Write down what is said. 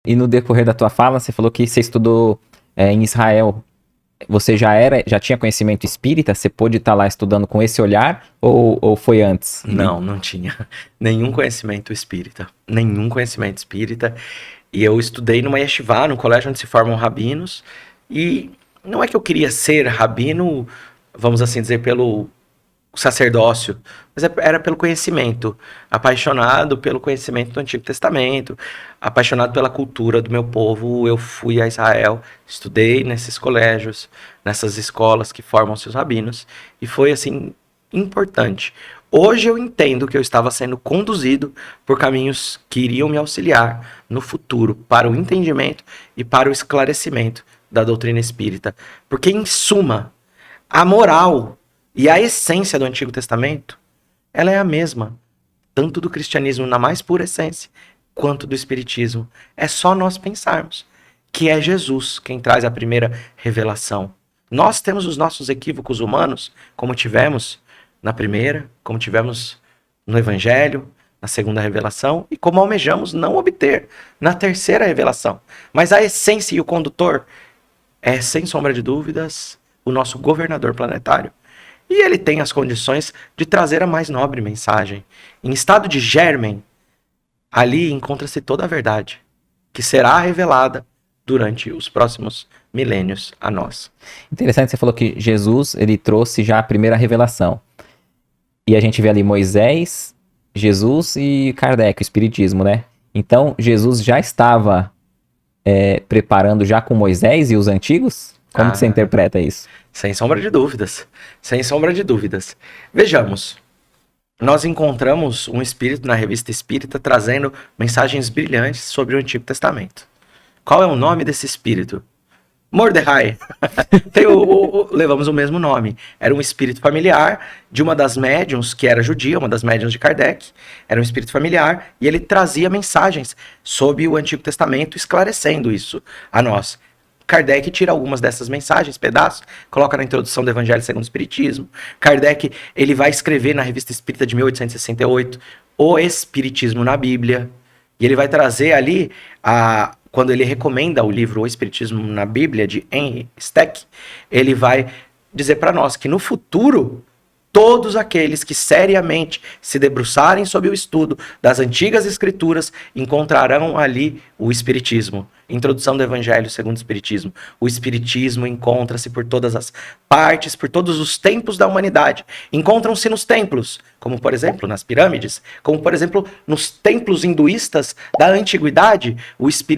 E no decorrer da tua fala, você falou que você estudou em Israel. Você já tinha conhecimento espírita? Você pôde estar lá estudando com esse olhar? Ou foi antes? Não, não tinha nenhum conhecimento espírita. Nenhum conhecimento espírita. E eu estudei numa yeshivá, num colégio onde se formam rabinos. E não é que eu queria ser rabino, vamos assim dizer, pelo sacerdócio, mas era pelo conhecimento, apaixonado pelo conhecimento do Antigo Testamento, apaixonado pela cultura do meu povo. Eu fui a Israel, estudei nesses colégios, nessas escolas que formam seus rabinos, e foi assim importante. Hoje eu entendo que eu estava sendo conduzido por caminhos que iriam me auxiliar no futuro para o entendimento e para o esclarecimento da doutrina espírita, porque em suma a moral e a essência do Antigo Testamento, ela é a mesma, tanto do cristianismo na mais pura essência, quanto do espiritismo. É só nós pensarmos que é Jesus quem traz a primeira revelação. Nós temos os nossos equívocos humanos, como tivemos na primeira, como tivemos no Evangelho, na segunda revelação, e como almejamos não obter na terceira revelação. Mas a essência e o condutor é, sem sombra de dúvidas, o nosso governador planetário. E ele tem as condições de trazer a mais nobre mensagem. Em estado de germen, ali encontra-se toda a verdade, que será revelada durante os próximos milênios a nós. Interessante, você falou que Jesus, ele trouxe já a primeira revelação. E a gente vê ali Moisés, Jesus e Kardec, o Espiritismo, né? Então, Jesus já estava preparando já com Moisés e os antigos? Como que você interpreta isso? Sem sombra de dúvidas. Sem sombra de dúvidas. Vejamos. Nós encontramos um espírito na Revista Espírita trazendo mensagens brilhantes sobre o Antigo Testamento. Qual é o nome desse espírito? Mordecai. Levamos o mesmo nome. Era um espírito familiar de uma das médiuns, que era judia, uma das médiuns de Kardec. Era um espírito familiar e ele trazia mensagens sobre o Antigo Testamento, esclarecendo isso a nós. Kardec tira algumas dessas mensagens, pedaços, coloca na introdução do Evangelho segundo o Espiritismo. Kardec, ele vai escrever na Revista Espírita de 1868 o Espiritismo na Bíblia. E ele vai trazer ali, quando ele recomenda o livro O Espiritismo na Bíblia, de Henry Steck, ele vai dizer para nós que no futuro, todos aqueles que seriamente se debruçarem sobre o estudo das antigas escrituras encontrarão ali o Espiritismo. Introdução do Evangelho segundo o Espiritismo. O Espiritismo encontra-se por todas as partes, por todos os tempos da humanidade. Encontram-se nos templos, como por exemplo nas pirâmides, como por exemplo nos templos hinduístas da antiguidade. O Espiritismo